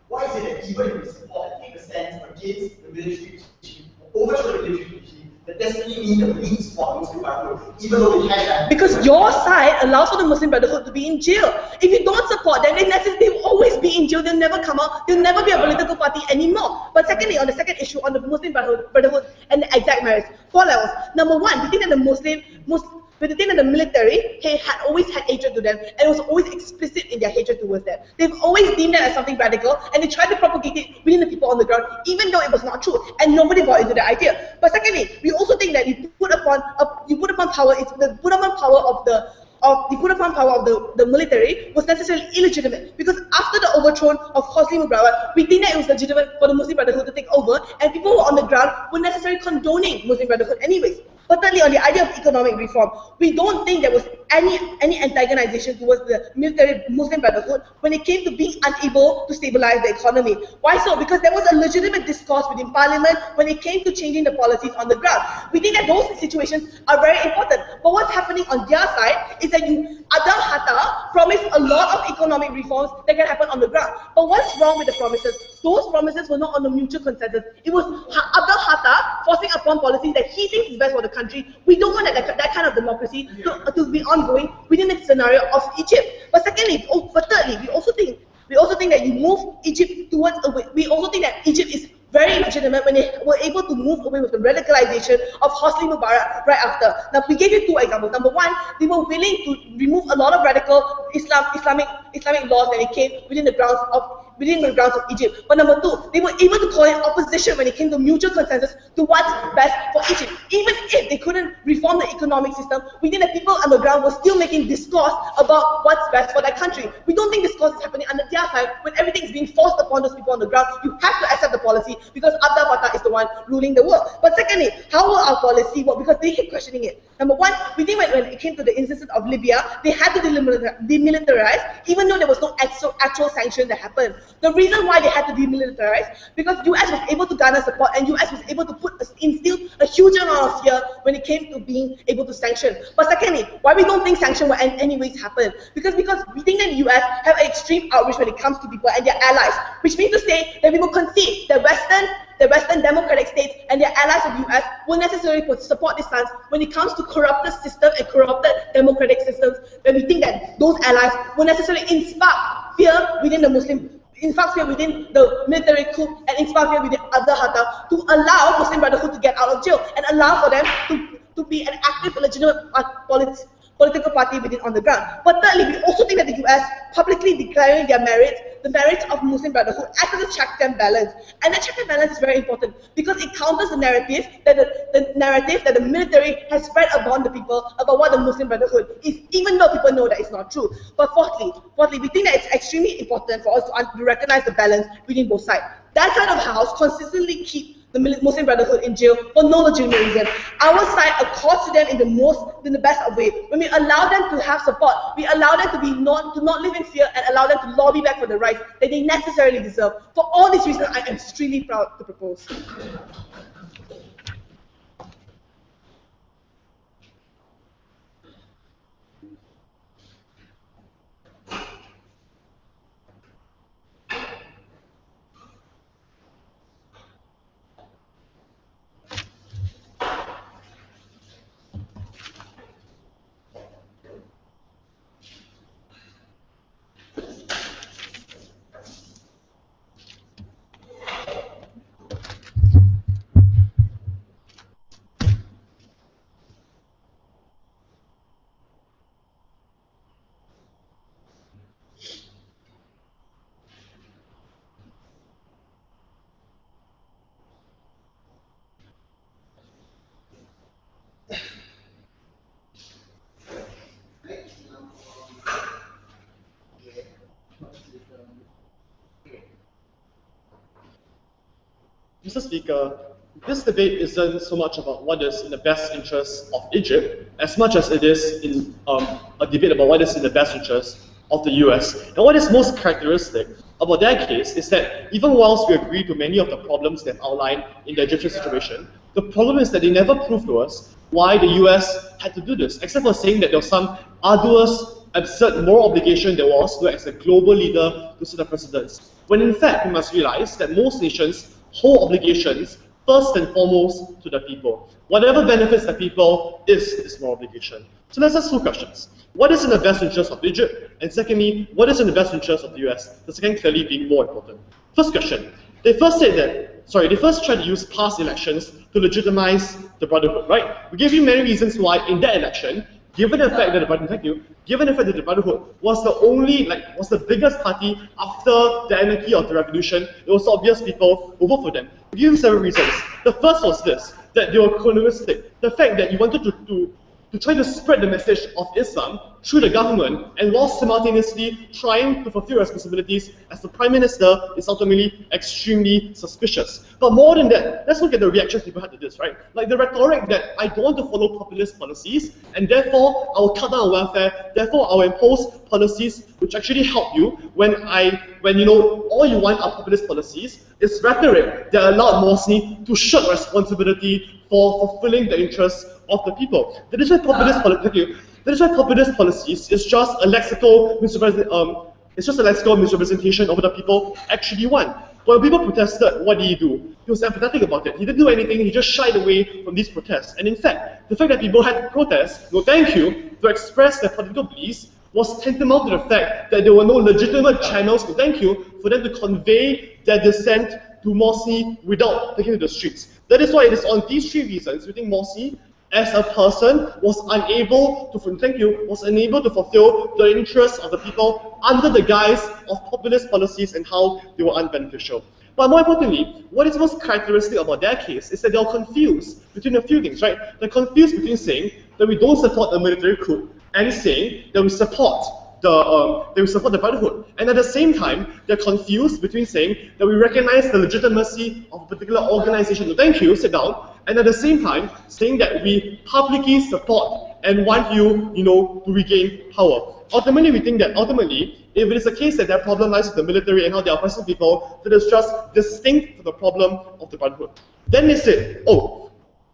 Why is it that even if we support and take a stance against the military regime, overthrow the military regime, that doesn't mean that we need to support Muslim Brotherhood, even though we have that? Because your side allows for the Muslim Brotherhood to be in jail. If you don't support them, they will always be in jail. They'll never come out. They'll never be a political party anymore. But secondly, on the second issue, on the Muslim Brotherhood and the exact merits, 4 levels. Number one, we think that the military had always had hatred to them, and it was always explicit in their hatred towards them. They've always deemed that as something radical, and they tried to propagate it within the people on the ground, even though it was not true, and nobody bought into the idea. But secondly, we also think that you put upon power of of the put upon power of the military was necessarily illegitimate, because after the overthrow of Hosni Mubarak, we think that it was legitimate for the Muslim Brotherhood to take over, and people who were on the ground were necessarily condoning Muslim Brotherhood anyways. But thirdly, on the idea of economic reform, we don't think there was any antagonization towards the military Muslim Brotherhood when it came to being unable to stabilize the economy. Why so? Because there was a legitimate discourse within parliament when it came to changing the policies on the ground. We think that those situations are very important. But what's happening on their side is that Adam Hatta promised a lot of economic reforms that can happen on the ground. But what's wrong with the promises? Those promises were not on the mutual consensus. It was Abdel Hatta forcing upon policies that he thinks is best for the country. We don't want that kind of democracy to be ongoing within the scenario of Egypt. But thirdly, we also think that you move Egypt towards we also think that Egypt is very legitimate when they were able to move away with the radicalization of Hosni Mubarak right after. Now, we gave you two examples. Number one, they were willing to remove a lot of radical Islamic laws that came within the grounds of Egypt. But number two, they were able to call in opposition when it came to mutual consensus to what's best for Egypt. Even if they couldn't reform the economic system, we think that people on the ground were still making discourse about what's best for that country. We don't think discourse is happening on the their side when everything is being forced upon those people on the ground. You have to accept the policy because Abdel Fattah is the one ruling the world. But secondly, how will our policy work? Because they keep questioning it. Number one, we think when it came to the instance of Libya, they had to demilitarize, even though there was no actual sanction that happened. The reason why they had to demilitarize, because US was able to garner support and US was able to instill a huge amount of fear when it came to being able to sanction. But secondly, why we don't think sanction will anyways happen? Because we think that the US have an extreme outreach when it comes to people and their allies, which means to say that we will concede that the Western democratic states and their allies of the US will necessarily support this stance when it comes to corrupted systems and corrupted democratic systems, where we think that those allies will necessarily inspire fear within the within the military coup and inspire fear within Abdel Hatta to allow Muslim Brotherhood to get out of jail and allow for them to be an active, legitimate political party within on the ground. But thirdly, we also think that the US publicly declaring the merits of Muslim Brotherhood acts as a check and balance. And that check and balance is very important because it counters the narrative that the military has spread upon the people about what the Muslim Brotherhood is, even though people know that it's not true. But fourthly, we think that it's extremely important for us to recognize the balance between both sides. That kind of house consistently keep the Muslim Brotherhood in jail for no legitimate reason. Our side accords to them in the best of way. When we allow them to have support, we allow them to not live in fear and allow them to lobby back for the rights that they necessarily deserve. For all these reasons, I am extremely proud to propose. Mr. Speaker, this debate isn't so much about what is in the best interest of Egypt as much as it is in a debate about what is in the best interest of the US. And what is most characteristic about their case is that even whilst we agree to many of the problems they've outlined in the Egyptian situation, the problem is that they never proved to us why the US had to do this, except for saying that there was some arduous, absurd moral obligation there was to act as a global leader to set the precedents. When in fact, we must realize that most nations hold obligations first and foremost to the people. Whatever benefits the people is moral obligation. So let's ask two questions. What is in the best interest of Egypt? And secondly, what is in the best interest of the US? The second clearly being more important. First question. They first tried to use past elections to legitimize the Brotherhood, right? We gave you many reasons why in that election, given the fact that the Brotherhood was the biggest party after the anarchy of the revolution, it was obvious people would vote for them. We give you several reasons. The first was this, that they were colonialistic. The fact that you wanted to to try to spread the message of Islam through the government, and while simultaneously trying to fulfill responsibilities as the Prime Minister, is ultimately extremely suspicious. But more than that, let's look at the reactions people had to this, right? Like the rhetoric that I don't want to follow populist policies, and therefore I will cut down on welfare, therefore I will impose policies which actually help you when you know all you want are populist policies, is rhetoric that allowed Morsi to shirk responsibility for fulfilling the interests of the people. That is why populist policies is just a lexical misrepresentation of what the people actually want. When people protested, what did he do? He was apathetic about it. He didn't do anything, he just shied away from these protests. And in fact, the fact that people had to protest, no thank you, to express their political beliefs was tantamount to the fact that there were no legitimate channels, no thank you, for them to convey their dissent to Morsi without taking to the streets. That is why it is on these three reasons we think Morsi, as a person, was unable to fulfill the interests of the people under the guise of populist policies and how they were unbeneficial. But more importantly, what is most characteristic about their case is that they are confused between a few things, right? They're confused between saying that we don't support the military coup and saying that we support the Brotherhood. And at the same time, they're confused between saying that we recognize the legitimacy of a particular organization. No, thank you, sit down. And at the same time, saying that we publicly support and want you, to regain power. Ultimately, we think that if it is the case that their problem lies with the military and how they are oppressing people, that is just distinct from the problem of the Brotherhood. Then they said,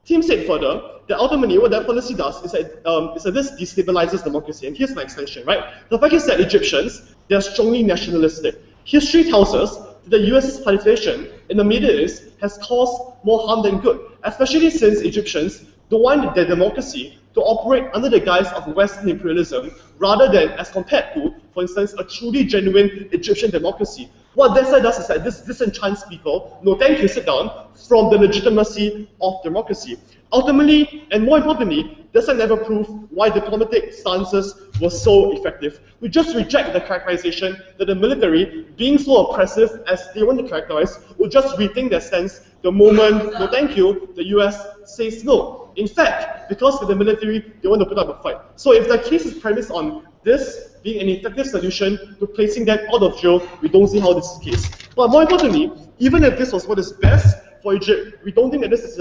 Tim said further that ultimately what that policy does is that this destabilizes democracy. And here's my extension, right? The fact is that Egyptians, they are strongly nationalistic. History tells us that the US's participation in the Middle East has caused more harm than good, especially since Egyptians don't want their democracy to operate under the guise of Western imperialism rather than as compared to, for instance, a truly genuine Egyptian democracy. What that does is that this disenchants people, no thank you, sit down, from the legitimacy of democracy. Ultimately, and more importantly, this has never proved why diplomatic stances were so effective. We just reject the characterization that the military, being so oppressive as they want to characterize, will just rethink their stance the moment, no thank you, the US says no. In fact, because with the military, they want to put up a fight. So if the case is premised on this being an effective solution to placing them out of jail, we don't see how this is the case. But more importantly, even if this was what is best for Egypt, we don't think that this is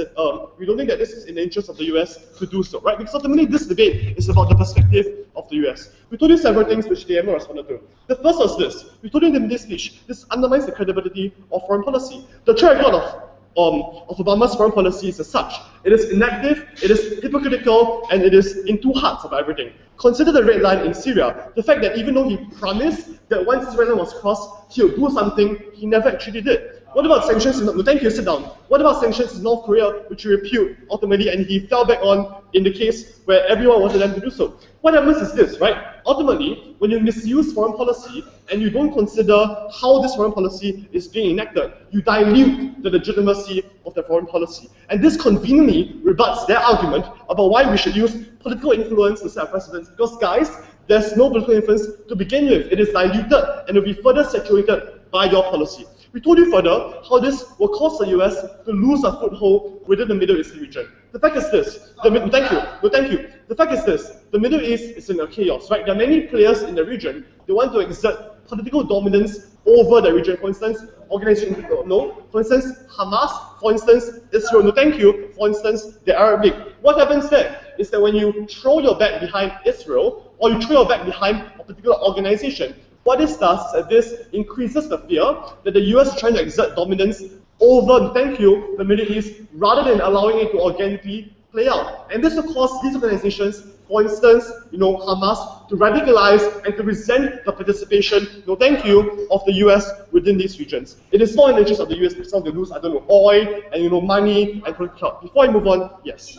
in the interest of the US to do so, right? Because ultimately this debate is about the perspective of the US. We told you several things which they haven't responded to. The first was this. We told you in this speech, this undermines the credibility of foreign policy. The track record of Obama's foreign policy is as such. It is inactive, it is hypocritical, and it is in two hearts about everything. Consider the red line in Syria. The fact that even though he promised that once this red line was crossed, he would do something, he never actually did. What about sanctions? No, thank you, sit down. What about sanctions in North Korea, which he repealed ultimately, and he fell back on in the case where everyone wanted them to do so? What happens is this, right? Ultimately, when you misuse foreign policy and you don't consider how this foreign policy is being enacted, you dilute the legitimacy of the foreign policy. And this conveniently rebuts their argument about why we should use political influence to set precedents. Because guys, there's no political influence to begin with. It is diluted and will be further saturated by your policy. We told you further how this will cause the US to lose a foothold within the Middle East region. The fact is this. Thank you. The fact is this. The Middle East is in a chaos, right? There are many players in the region. They want to exert political dominance over the region. For instance, organizations, no. For instance, Hamas. For instance, Israel. No, thank you. For instance, the Arab League. What happens there is that when you throw your back behind Israel, or you throw your back behind a particular organization, what this does is that this increases the fear that the US is trying to exert dominance over, thank you, the Middle East, rather than allowing it to organically play out. And this will cause these organizations, for instance, Hamas, to radicalize and to resent the participation, no thank you, of the US within these regions. It is not in the interest of the US to lose, oil and money and political clout. Before I move on, yes.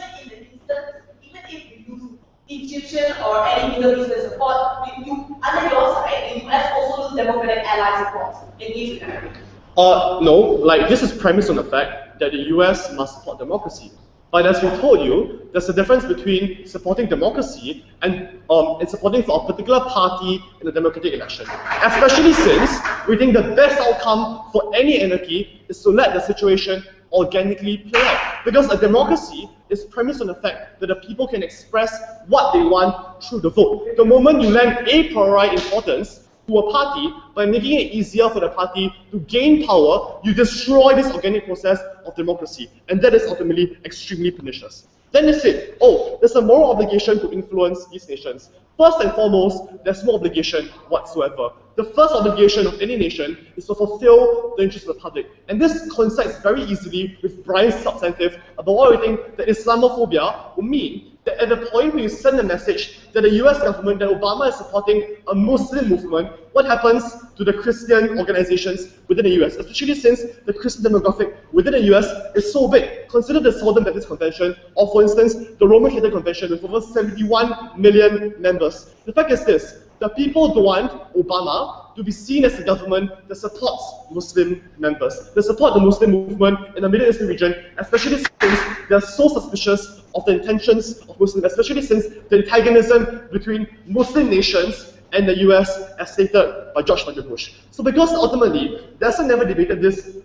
Egyptian or any Middle Eastern support, under your side, the US also lose democratic ally support against the country. No, this is premised on the fact that the US must support democracy. But as we told you, there's a difference between supporting democracy and supporting for a particular party in a democratic election. Especially since we think the best outcome for any anarchy is to let the situation organically play out. Because a democracy is premised on the fact that the people can express what they want through the vote. The moment you lend a priori importance to a party by making it easier for the party to gain power, you destroy this organic process of democracy, and that is ultimately extremely pernicious. Then they said, oh, there's a moral obligation to influence these nations. First and foremost, there's no obligation whatsoever. The first obligation of any nation is to fulfill the interests of the public. And this coincides very easily with Brian's substantive about what we think that Islamophobia will mean. That at the point when you send a message that the US government, that Obama is supporting a Muslim movement, what happens to the Christian organizations within the US, especially since the Christian demographic within the US is so big? Consider the Southern Baptist Convention, or for instance, the Roman Catholic Convention with over 71 million members. The fact is this, the people don't want Obama to be seen as a government that supports Muslim members, that support the Muslim movement in the Middle Eastern region, especially since they are so suspicious of the intentions of Muslims, especially since the antagonism between Muslim nations and the US as stated by George W. Bush. So because ultimately, Dessa never debated this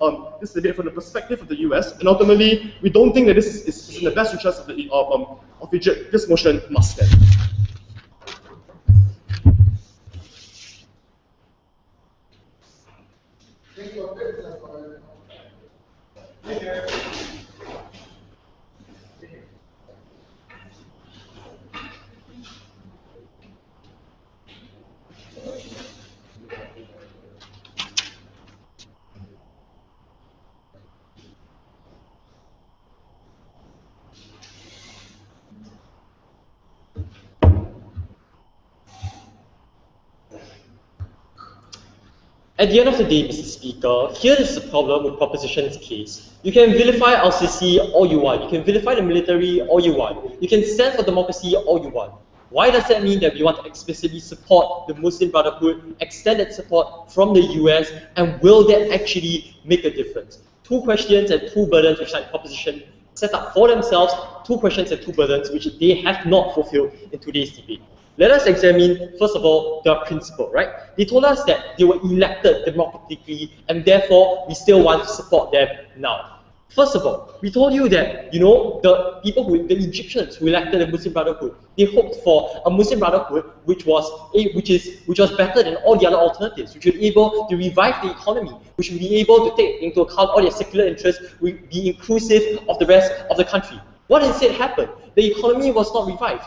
debate from the perspective of the US, and ultimately, we don't think that this is in the best interest of Egypt, this motion must stand. At the end of the day, Mr. Speaker, here is the problem with Proposition's case. You can vilify Al-Sisi all you want. You can vilify the military all you want. You can stand for democracy all you want. Why does that mean that we want to explicitly support the Muslim Brotherhood, extended support from the US, and will that actually make a difference? Two questions and two burdens which like Proposition set up for themselves, two questions and two burdens which they have not fulfilled in today's debate. Let us examine, first of all, the principle, right? They told us that they were elected democratically, and therefore, we still want to support them now. First of all, we told you that, you know, the Egyptians who elected the Muslim Brotherhood, they hoped for a Muslim Brotherhood which was better than all the other alternatives, which would be able to revive the economy, which would be able to take into account all their secular interests, would be inclusive of the rest of the country. What instead happened? The economy was not revived.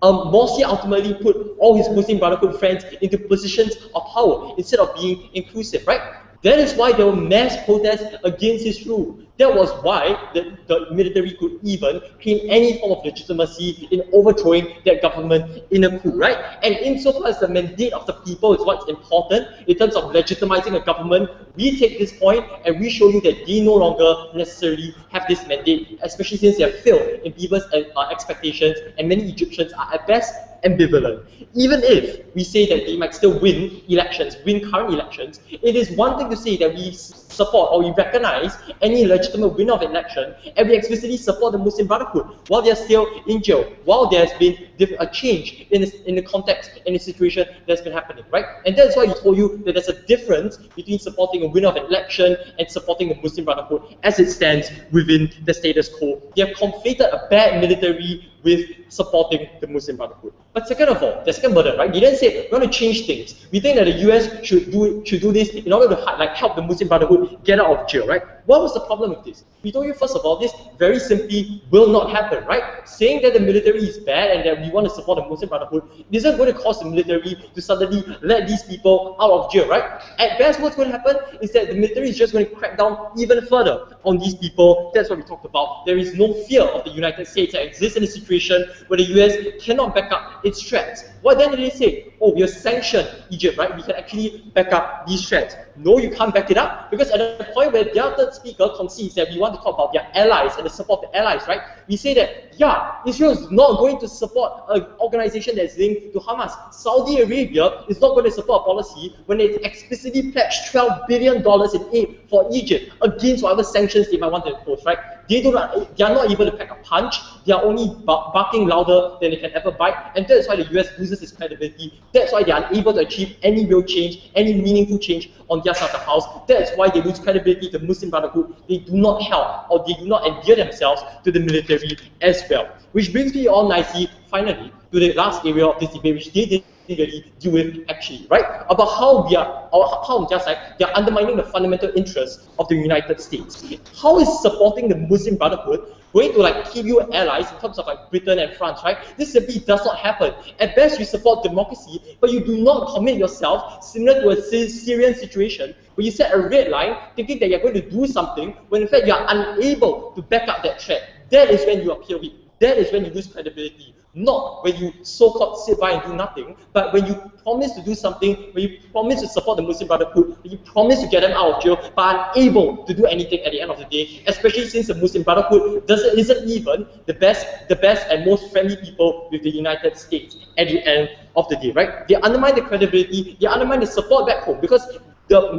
Morsi ultimately put all his Muslim Brotherhood friends into positions of power instead of being inclusive, right? That is why there were mass protests against his rule. That was why the military could even claim any form of legitimacy in overthrowing that government in a coup, right? And insofar as the mandate of the people is what's important in terms of legitimizing a government, we take this point and we show you that they no longer necessarily have this mandate, especially since they have failed in people's expectations, and many Egyptians are at best ambivalent. Even if we say that they might still win elections, win current elections, it is one thing to say that we support or we recognize any legitimate winner of an election, and we explicitly support the Muslim Brotherhood while they are still in jail, while there has been a change in the context and the situation that's been happening, right? And that's why we told you that there's a difference between supporting a winner of an election and supporting the Muslim Brotherhood as it stands within the status quo. They have conflated a bad military with supporting the Muslim Brotherhood. But second of all, the second burden, right? They didn't say we want to change things. We think that the US should do this in order to help the Muslim Brotherhood get out of jail, right? What was the problem with this? We told you first of all, this very simply will not happen, right? Saying that the military is bad and that we want to support the Muslim Brotherhood isn't going to cause the military to suddenly let these people out of jail, right? At best, what's going to happen is that the military is just going to crack down even further on these people. That's what we talked about. There is no fear of the United States that exists in a situation where the US cannot back up its threats. What then did they say? Oh, we have sanctioned Egypt, right? We can actually back up these threats. No, you can't back it up, because at the point where the other speaker concedes that we want to talk about their allies and the support of the allies, right? We say that, yeah, Israel is not going to support an organization that's linked to Hamas. Saudi Arabia is not going to support a policy when they explicitly pledged $12 billion in aid for Egypt against whatever sanctions they might want to impose, right? They are not able to pack a punch. They are only barking louder than they can ever bite, and that's why the US loses its credibility. That's why they are unable to achieve any real change, any meaningful change on their side of the house. That's why they lose credibility to the Muslim Brotherhood. They do not help, or they do not endear themselves to the military as well. Which brings me all nicely, finally, to the last area of this debate, which they didn't really deal with actually, right? About how we are, or how on their side, they are undermining the fundamental interests of the United States. How is supporting the Muslim Brotherhood going to like give you allies in terms of like Britain and France, right? This simply does not happen. At best, you support democracy, but you do not commit yourself, similar to a Syrian situation, where you set a red line, thinking that you're going to do something, when in fact you are unable to back up that threat. That is when you appear weak. That is when you lose credibility. Not when you so-called sit by and do nothing, but when you promise to do something, when you promise to support the Muslim Brotherhood, when you promise to get them out of jail, but are unable to do anything at the end of the day, especially since the Muslim Brotherhood isn't even the best and most friendly people with the United States at the end of the day, right? They undermine the credibility, they undermine the support back home, because the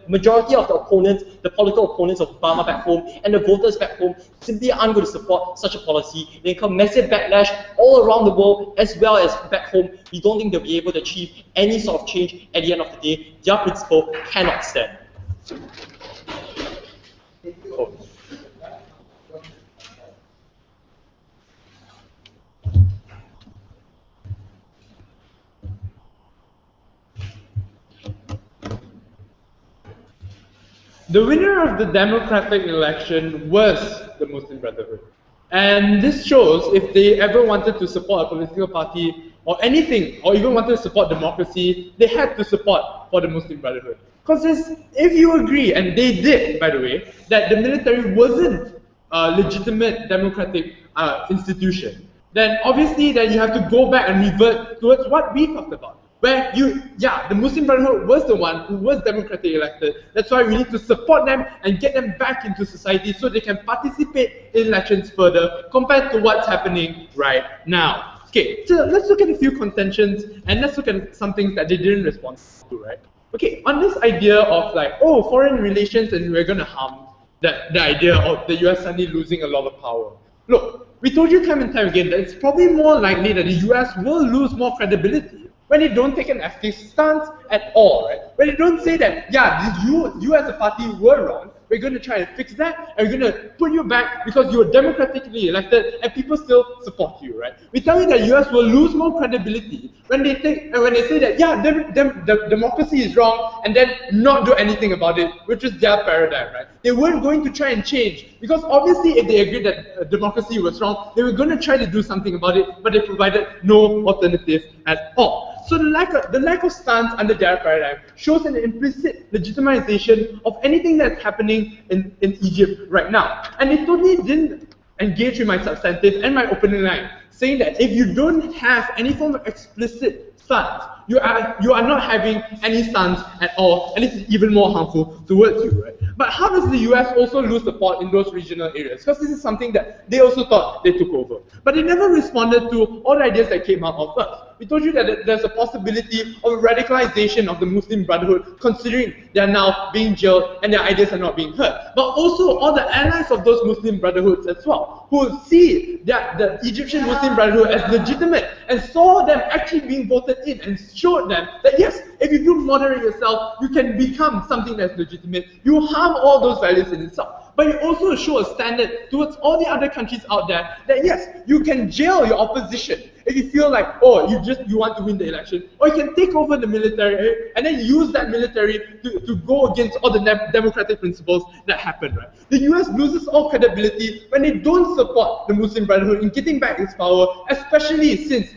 majority of the opponents, the political opponents of Obama back home and the voters back home simply aren't going to support such a policy. They incur massive backlash all around the world as well as back home. We don't think they'll be able to achieve any sort of change at the end of the day. Their principle cannot stand. Oh. The winner of the democratic election was the Muslim Brotherhood. And this shows if they ever wanted to support a political party or anything, or even wanted to support democracy, they had to support for the Muslim Brotherhood. Because if you agree, and they did, by the way, that the military wasn't a legitimate democratic institution, then obviously then you have to go back and revert towards what we talked about. Where the Muslim Brotherhood was the one who was democratically elected. That's why we need to support them and get them back into society so they can participate in elections further compared to what's happening right now. Okay, so let's look at a few contentions and let's look at some things that they didn't respond to, right? Okay, on this idea of like, oh, foreign relations and we're going to harm the idea of the US suddenly losing a lot of power. Look, we told you time and time again that it's probably more likely that the US will lose more credibility when they don't take an active stance at all, right? When they don't say that, yeah, you as a party were wrong, we're going to try and fix that, and we're going to put you back because you were democratically elected, and people still support you, right? We tell you that US will lose more credibility when they say that, yeah, the democracy is wrong, and then not do anything about it, which is their paradigm, right? They weren't going to try and change, because obviously if they agreed that democracy was wrong, they were going to try to do something about it, but they provided no alternative at all. So the lack of stance under their paradigm shows an implicit legitimization of anything that's happening in Egypt right now. And they totally didn't engage with my substantive and my opening line, saying that if you don't have any form of explicit stance, you are not having any stance at all, and this is even more harmful towards you, right? But how does the US also lose support in those regional areas? Because this is something that they also thought they took over. But they never responded to all the ideas that came out of us. We told you that there's a possibility of radicalization of the Muslim Brotherhood, considering they are now being jailed and their ideas are not being heard. But also all the allies of those Muslim Brotherhoods as well, who see that the Egyptian Muslim Brotherhood as legitimate and saw them actually being voted in and showed them that yes, if you do moderate yourself, you can become something that's legitimate. You harm all those values in itself. But you also show a standard towards all the other countries out there that yes, you can jail your opposition if you feel like, oh, you want to win the election, or you can take over the military and then use that military to go against all the democratic principles that happen, right? The US loses all credibility when they don't support the Muslim Brotherhood in getting back its power, especially since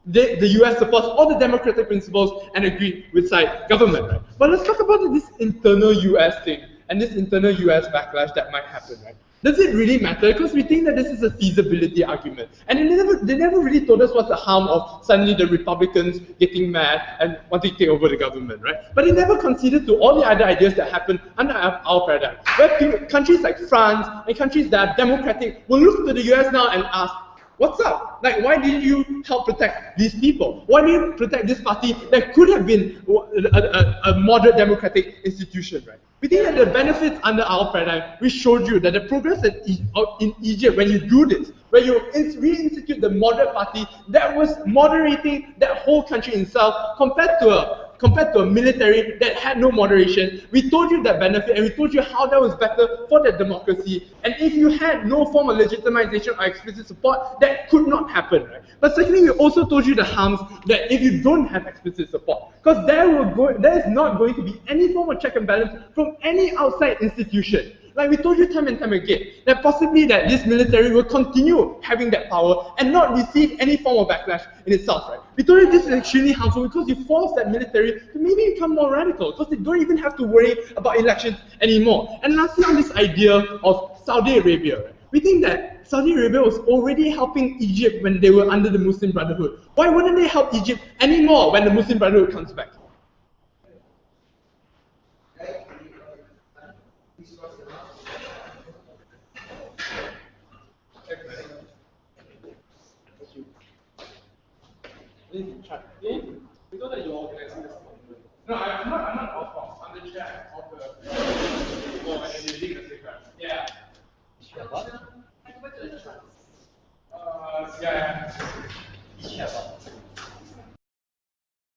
the US supports all the democratic principles and agree with side government, right? But let's talk about this internal US thing and this internal US backlash that might happen, right? Does it really matter? Because we think that this is a feasibility argument. And they never really told us what's the harm of suddenly the Republicans getting mad and wanting to take over the government, right? But they never considered to all the other ideas that happen under our paradigm. Where countries like France and countries that are democratic will look to the US now and ask, What's up? Like, why didn't you help protect these people? Why didn't you protect this party that could have been a moderate democratic institution, right? We think that the benefits under our paradigm, we showed you that the progress in Egypt, when you do this, when you reinstitute the moderate party that was moderating that whole country itself compared to a military that had no moderation. We told you that benefit, and we told you how that was better for that democracy. And if you had no form of legitimization or explicit support, that could not happen, right? But secondly, we also told you the harms that if you don't have explicit support, because there is not going to be any form of check and balance from any outside institution. Like we told you time and time again, that possibly that this military will continue having that power and not receive any form of backlash in itself, right? We told you this is extremely harmful because you force that military to maybe become more radical, because they don't even have to worry about elections anymore. And lastly, on this idea of Saudi Arabia, right? We think that Saudi Arabia was already helping Egypt when they were under the Muslim Brotherhood. Why wouldn't they help Egypt anymore when the Muslim Brotherhood comes back? We know that you're organizing this conference. No, I'm not off. I'm the chair of the and you're leading the secret. Yeah. Yeah.